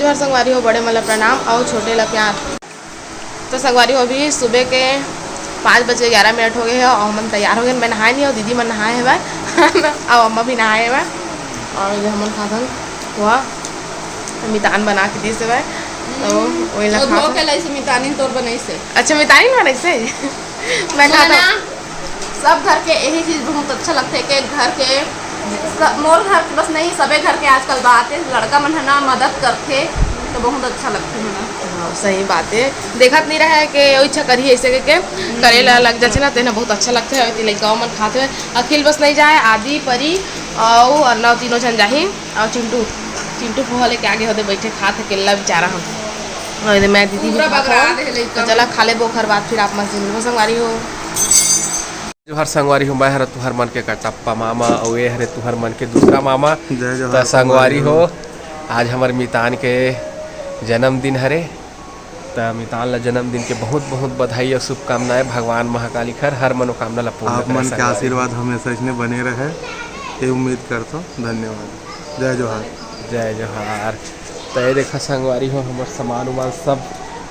जोहर संगवारी हो, बड़े मतलब प्रणाम और छोटे ला प्यार। तो संगवारी हो अभी सुबह के 5:11 हो गए हैं और हम तैयार हो गए। मैं नहाए नहीं और दीदी मन नहाए है और अम्मा भी नहाए है और जो हम खातन हुआ मितान बना के दी से तो वही मितानी तोर बनाई से। अच्छा मितानी बनाई से मैं खाता सब घर के यही चीज़ बहुत अच्छा लगता है कि घर के मोर घर के बस नहीं सभी घर के आजकल बात है लड़का मन है ना मदद करते तो बहुत अच्छा लगता है ना। हाँ सही बात है, देखत नहीं रहा है कि इच्छा करिए ऐसे के करेला लग जाए ना तो बहुत अच्छा लगता है। लड़का मन खाते हैं अखिल बस नहीं जाए आदि परी और अर्नव तीनों जन जाही और चिंटू फुहा लेके आगे होते बैठे खाते केला बेचारा हम मैं दीदी भी चला खा ले बोखर बात फिर आप मत मिलो संगवारी हो। जोहर संगवारी हो, मैं हर तुहर मन के कटप्पा मामा और ये हरे तुहर मन के दूसरा मामा। तो संगवारी हो आज हमारे मितान के जन्मदिन हरे तो मितान ला जन्मदिन के बहुत बहुत बधाई और शुभकामनाएं। भगवान महाकाली खर हर मनोकामना ला पूर्ण करे। मन के आशीर्वाद हमेशा इसने बने रहे ये उम्मीद करता हूँ। धन्यवाद। जय जोहार। जय जोहार। तो ये देखा संगवारी हो हमारे सामान उमान सब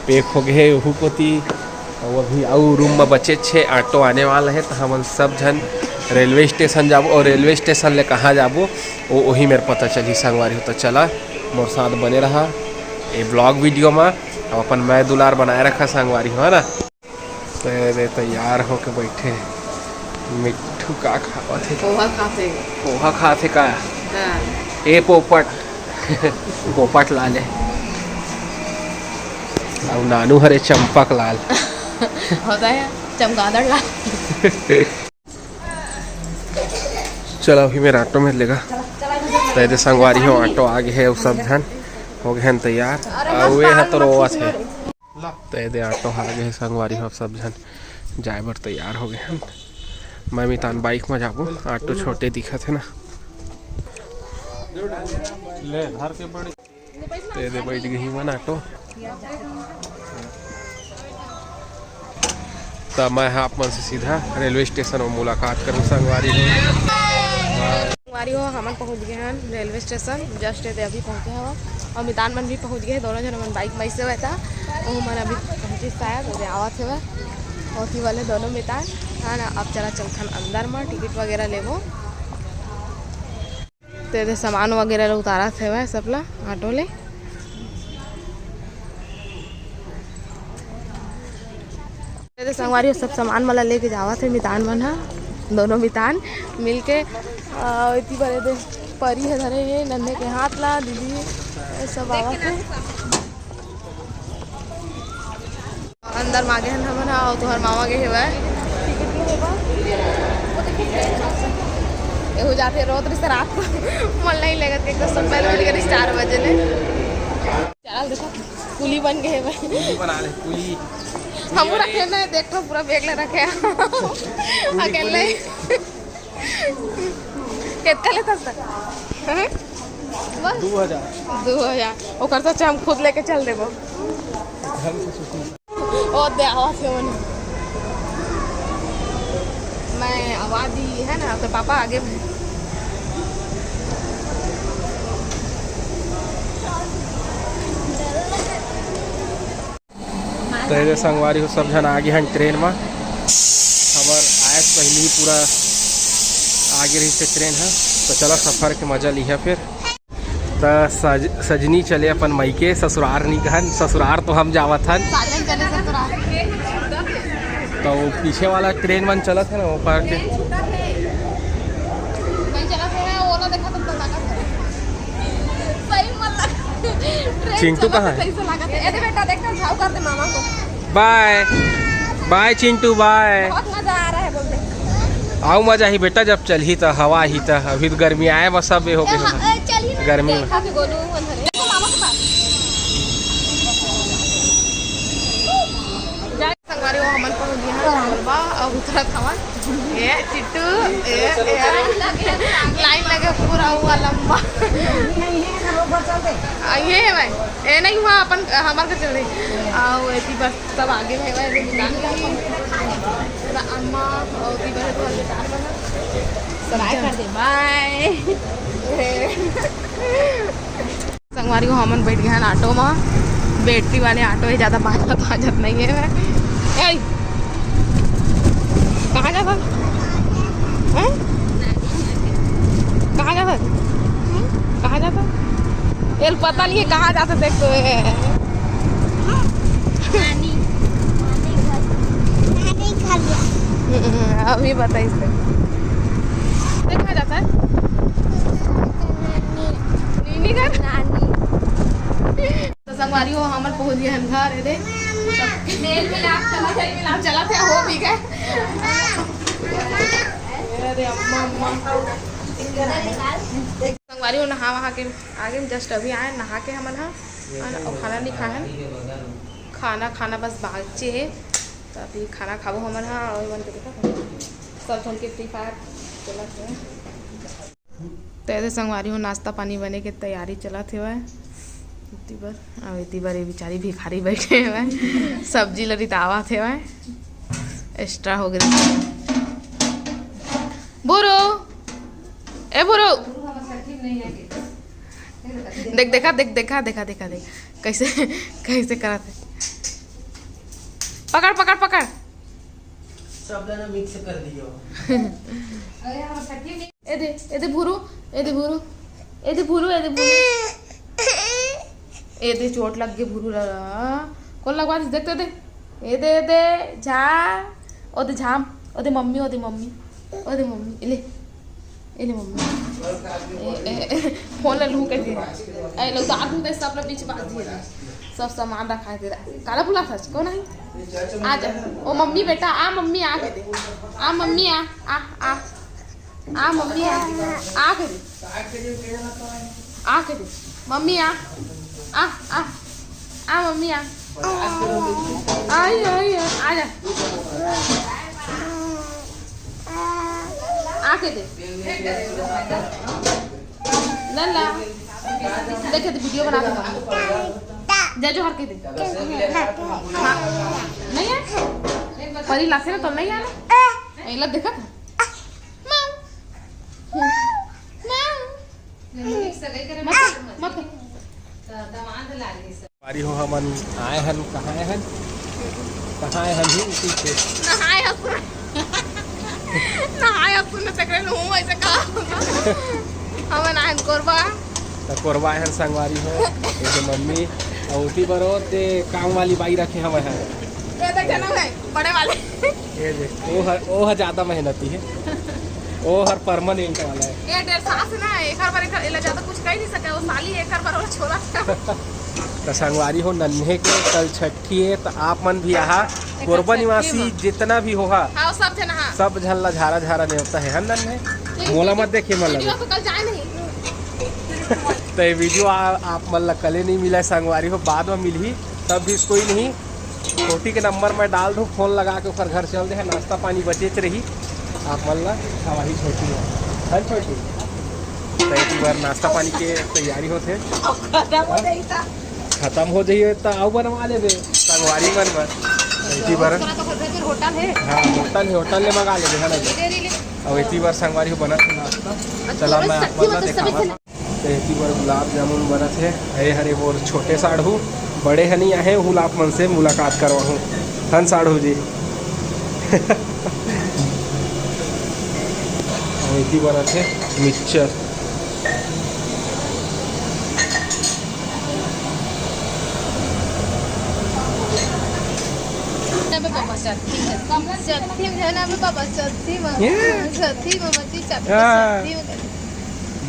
पैक हो गए वहू कोती और अभी और रूम में बचे 6 ऑटो आने वाला है तो हम सब जन रेलवे स्टेशन जाबो और रेलवे स्टेशन ले कहाँ जाबो वो वही मेरे पता चली संगवारी हो। तो चला मोर साथ बने रहा ये ब्लॉग वीडियो में अब अपन मैं दुलार बनाए रखा संगवारी हो ना। तो तैयार हो के बैठे मिट्ठू का खाते पोहा खाते का ए पोपट पोपट लाल है और नानू हरे चंपक लाल होता है चमगादड़ लाल। चलो अभी मेरा ऑटो में लेगा तो संगवारी हो ऑटो आगे है सब जन हो गए हैं तैयार और वे है तो रोवा थे तो ऑटो आगे है संगवारी हो सब जन जाए बर तैयार हो गए हैं। मैं मितान बाइक में जाबू ऑटो छोटे दिखत है ना तो बैठ गई मन ऑटो तो मैं आप मन से सीधा रेलवे स्टेशन में मुलाकात करूँ संगवारी हो। हम पहुँच गए हैं रेलवे स्टेशन जस्ट अभी पहुँचे हैं और मितान मन भी पहुँच गए दोनों जन मन बाइक में से हुआ था वो मन अभी पहुँचे शायद आवा थे होती वाले दोनों मितान हाँ ना। अब चला चलखन अंदर में टिकट वगैरह लेवो तो सामान वगैरह उतारा थे वह सब ला ऑटो ले संगवारी सब सामान वाला लेके जावा थे मितान मन हा दोनों मितान मिल के इतनी बड़े दे परी है धरे है नन्हे के हाथ ला दीदी सब आवा थे अंदर मांगे हैं हम और तोहर मामा के हेवा एहू जाते रोत से रात को मन नहीं लगत के एकदम सुन पहले मिल 4 बजे ले चल देखो कुली बन गए भाई बना ले कुली हम रखे ना देखो पूरा बैग ले रखे अकेले कितना लेता था 2000 ओकर सच हम खुद लेके चल देबो ओ दे आवाज है मन मैं आवाज दी है ना तो पापा आगे तो संगवारी हो सब जन आगे हैं ट्रेन में खबर आए पहले ही पूरा आगे रही से ट्रेन है तो चलो सफ़र के मजा लिया फिर तो सजनी चले अपन मई के ससुरार निकहन ससुरार तो हम जावत हन तो पीछे वाला ट्रेन मन चला था ना वो पार के चिंटू कहाँ है? Bye bye Chintu bye. बहुत मजा आ रहा है बोलते आओ मजा ही बेटा जब चल ही तो हवा ही तो अभी तो गर्मी आए बस सब हो गए गर्मी में संगवारी वो हमन को दिया बा और उतरा था ये चिट्टू लाइन लगे पूरा हुआ लंबा ये है भाई ये नहीं हुआ अपन हमारे चल रही आओ ऐसी बस सब आगे है भाई दुकान का पूरा अम्मा और ती बस तो दुकान बना सराय कर दे बाय संगवारी को हमन बैठ गए हैं ऑटो में। बैटरी वाले ऑटो है, ज़्यादा भाजत नहीं है। कहाँ जाता है? कहाँ जाता है? कहाँ जाता है? ये पता नहीं है कहाँ जाता। देखो अभी बता इससे कहाँ जाता है? नीनी घर। तो संगवारी हो हमर पहुंच गए हम घर। ये देख मेल मिलाप चला था हो भी गए। अरे अम्मा संगवारी हो नहा वहा के आगे जस्ट अभी आए नहा के हमन और खाना नहीं खाए। खाना बस बाचे है। तो अभी खाना खाबो हमन और मन के देखा सब धन के फ्री फायर चला थे। तो ऐसे संगवारी हो नाश्ता पानी बने के तैयारी चला थे वह इतनी बार ये बेचारी भिखारी बैठे हुए सब्जी लरितावा थे वह एक्स्ट्रा हो गई। बोरो ए बोरो देखा कैसे करा थे। पकड़ सब ना मिक्स कर दियो। ए दे भूरू ए दे चोट लग गई भूरू कौन लगवा देखते दे ए दे झा ओ दे झाम ओ दे मम्मी ले मम्मी फोन ले लूँ कैसे ए लोग दाद में सब अपना बीच बात दिए सब सामान रखा है तेरा काला बुला सच कौन है आ जा ओ मम्मी बेटा आ मम्मी आ के दे आ मम्मी आ मम्मी आ के दे मम्मी आ मम्मी आ जा आके दे लल्ला देखे तो वीडियो बना जा जो हर के दे हाँ नहीं है परी लासे ना तो नहीं आना एला देखा था बारी हो हमन आए हन कहाँ हन ही उसी से नहाए अपन तकरे नु ऐसे का हमन आए कोरबा तो कोरबा हन संगवारी हो ये जो मम्मी और उठी बरो ते काम वाली बाई रखे हम है ये देख ना है बड़े वाले ये देख वो है ज्यादा मेहनती है वो हर परमानेंट वाला है। ये डेढ़ सास ना एक बार इला ज्यादा कुछ कह नहीं सके वो साली एक बार और छोरा तो संगवारी हो नन्हे के कल छठी है तो आप मन भी यहाँ कोरबा निवासी जितना भी होगा हाँ सब थे ना सब झल्ला झारा नेवता है नन्हे मोला मत देखिए मन लगे तो कल जाए नहीं तो ये वीडियो आप मन कले नहीं मिला संगवारी हो बाद में मिली तब भी कोई नहीं छोटी के नंबर में डाल दूँ फोन लगा के ऊपर घर चल दे नाश्ता पानी बचे रही आप मन ला हमारी छोटी है छोटी तो एक बार नाश्ता पानी के तैयारी होते खत्म हो जाइए तो आओ बनवा ले संगवारी मन में बार हाँ होटल ले मंगा ले और इतनी बार संगवारी हो बना नाश्ता चला मैं आप मन देखा तो इतनी बार गुलाब जामुन बना थे अरे हरे वो छोटे साढ़ू बड़े हनी आए हूँ आप मन से मुलाकात करवा हूँ हन साढ़ू जी इतनी बना थे मिक्सचर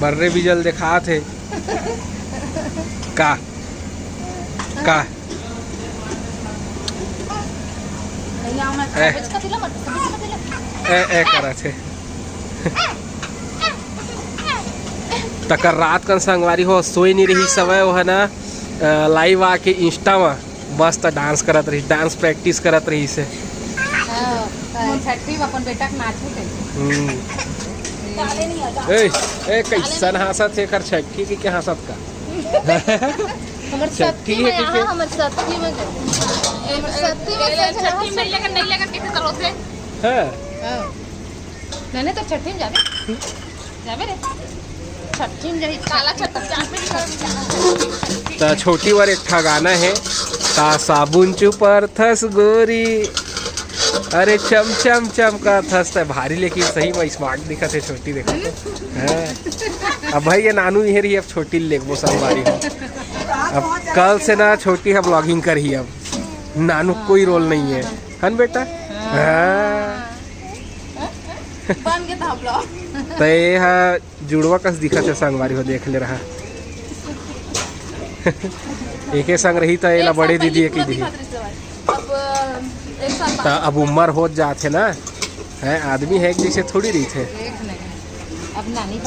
बर्रे भी जल देखा थे का ए करा थे तकर रात कन संगवारी हो सोई नहीं रही समय वो है ना लाइव आके इंस्टा में मस्त डांस करत रही डांस प्रैक्टिस करत रही से छठी अपन बेटा के नाच ए कैसन हंसत है कर छठी की क्या हंसत का हमर छठी है कि हमर छठी में छठी में लेकर नहीं लेकर कितने तरह से हां नहीं तो छठी में जावे रे छठी में जही काला तो छोटी वर एक ठा गाना है, ता साबुन चुपर थस गोरी, अरे चम चम चम का थस। तो भारी लेकिन सही में स्मार्ट दिखत है छोटी, देखा है। अब भाई ये नानू ही रही, अब छोटी लेग वो संगवारी हो। अब कल से ना छोटी है ब्लॉगिंग कर ही, अब नानू कोई रोल नहीं है, हन बेटा। हाँ। बन गए था ब्लॉग। तो ये जुड़वा कस दिखत है संगवारी हो, देख ले रहा। एक संग रही तो ये बड़े दीदी एक ही दी। तो अब उम्र हो जाते ना है, आदमी है एक जैसे थोड़ी रही थे।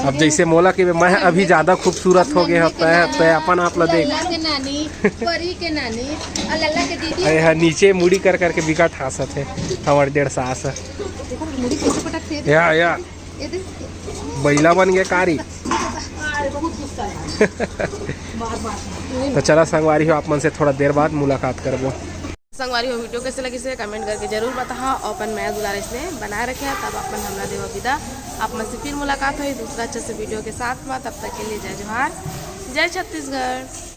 अब जैसे मोला कि मैं अभी ज्यादा खूबसूरत हो गए होता है, तो अपन आप ला देख अरे हाँ, नीचे मुड़ी कर करके बिका ठासत है हमारे 1.5 सास। या बैला बन गया कारी। तो चला संगवारी हो, आप मन से थोड़ा देर बाद मुलाकात करबो। संगवारी हो वीडियो कैसे लगी से कमेंट करके जरूर बताओ। अपन मैं गुजारिश ने बनाए रखे हैं, तब अपन हमरा देवा विदा। आप मन से फिर मुलाकात हुई दूसरा अच्छे से वीडियो के साथ में। तब तक के लिए जय जोहार, जय छत्तीसगढ़।